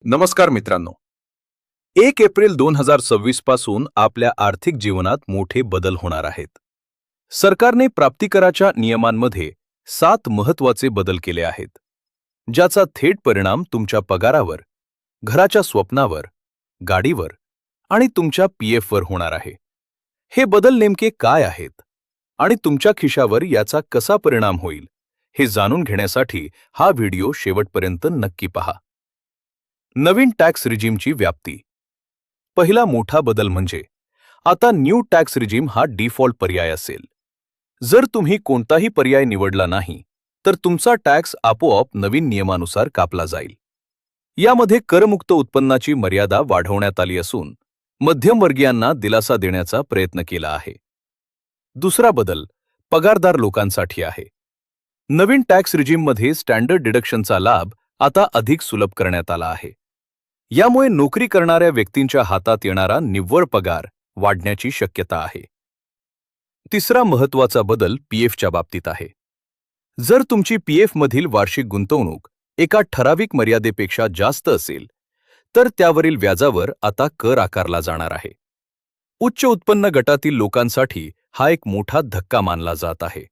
नमस्कार मित्रांनो. 1 एप्रिल 2026 पासून आपल्या आर्थिक जीवनात मोठे बदल होणार आहेत. सरकारने प्राप्तिकराच्या नियमांमध्ये 7 महत्त्वाचे बदल केले आहेत, ज्याचा थेट परिणाम तुमच्या पगारावर, घराच्या स्वप्नावर, गाडीवर आणि तुमच्या पीएफवर होणार आहे. हे बदल नेमके काय आहेत आणि तुमच्या खिशावर याचा कसा परिणाम होईल, हे जाणून घेण्यासाठी हा व्हिडिओ शेवटपर्यंत नक्की पहा. नवीन टॅक्स रिजीमची व्याप्ती. पहिला मोठा बदल म्हणजे आता न्यू टॅक्स रिजीम हा डिफॉल्ट पर्याय असेल. जर तुम्ही कोणताही पर्याय निवडला नाही, तर तुमचा टॅक्स आपोआप नवीन नियमानुसार कापला जाईल. यामध्ये करमुक्त उत्पन्नाची मर्यादा वाढवण्यात आली असून मध्यमवर्गीयांना दिलासा देण्याचा प्रयत्न केला आहे. दुसरा बदल पगारदार लोकांसाठी आहे. नवीन टॅक्स रिजीममध्ये स्टँडर्ड डिडक्शनचा लाभ आता अधिक सुलभ करण्यात आला आहे. यामुळे नोकरी करणाऱ्या व्यक्तींच्या हातात येणारा निव्वळ पगार वाढण्याची शक्यता आहे. तिसरा महत्त्वाचा बदल पीएफच्या बाबतीत आहे. जर तुमची पीएफमधील वार्षिक गुंतवणूक एका ठराविक मर्यादेपेक्षा जास्त असेल, तर त्यावरील व्याजावर आता कर आकारला जाणार आहे. उच्च उत्पन्न गटातील लोकांसाठी हा एक मोठा धक्का मानला जात आहे.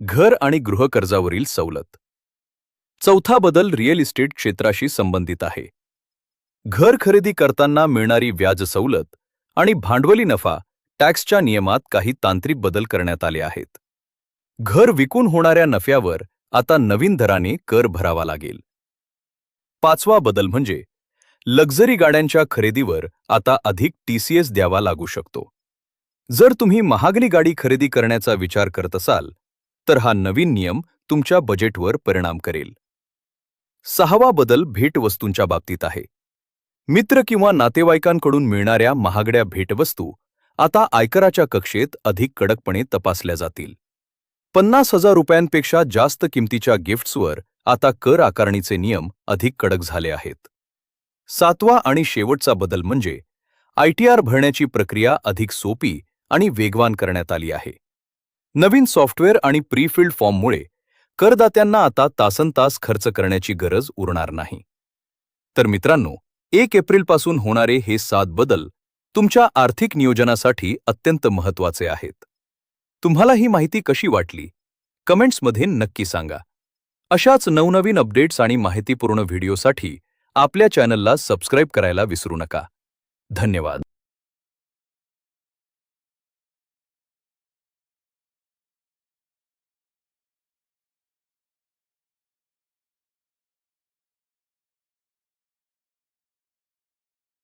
घर आणि गृहकर्जावरील सवलत. चौथा बदल रिअल इस्टेट क्षेत्राशी संबंधित आहे. घर खरेदी करताना मिळणारी व्याज सवलत आणि भांडवली नफा टॅक्सच्या नियमात काही तांत्रिक बदल करण्यात आले आहेत. घर विकून होणाऱ्या नफ्यावर आता नवीन दराने कर भरावा लागेल. पाचवा बदल म्हणजे लक्झरी गाड्यांच्या खरेदीवर आता अधिक टीसीएस द्यावा लागू शकतो. जर तुम्ही महागडी गाडी खरेदी करण्याचा विचार करत असाल, तर हा नवीन नियम तुमच्या बजेटवर परिणाम करेल. सहावा बदल भेटवस्तूंच्या बाबतीत आहे. मित्र किंवा नातेवाईकांकडून मिळणाऱ्या महागड्या भेटवस्तू आता आयकराच्या कक्षेत अधिक कडकपणे तपासल्या जातील. 50,000 रुपयांपेक्षा जास्त किमतीच्या गिफ्ट्सवर आता कर आकारणीचे नियम अधिक कडक झाले आहेत. सातवा आणि शेवटचा बदल म्हणजे आयटीआर भरण्याची प्रक्रिया अधिक सोपी आणि वेगवान करण्यात आली आहे. नवीन सॉफ्टवेअर आणि प्री-फिल्ड फॉर्ममुळे करदात्यांना आता तासनतास खर्च करण्याची गरज उरणार नाही. तर मित्रांनो, 1 एप्रिल पासून होणारे हे 7 बदल तुमच्या आर्थिक नियोजनासाठी अत्यंत महत्त्वाचे आहेत. तुम्हाला ही माहिती कशी वाटली? कमेंट्समध्ये नक्की सांगा. अशाच नवनवीन अपडेट्स आणि माहितीपूर्ण व्हिडिओसाठी आपल्या चॅनलला सबस्क्राईब करायला विसरू नका. धन्यवाद.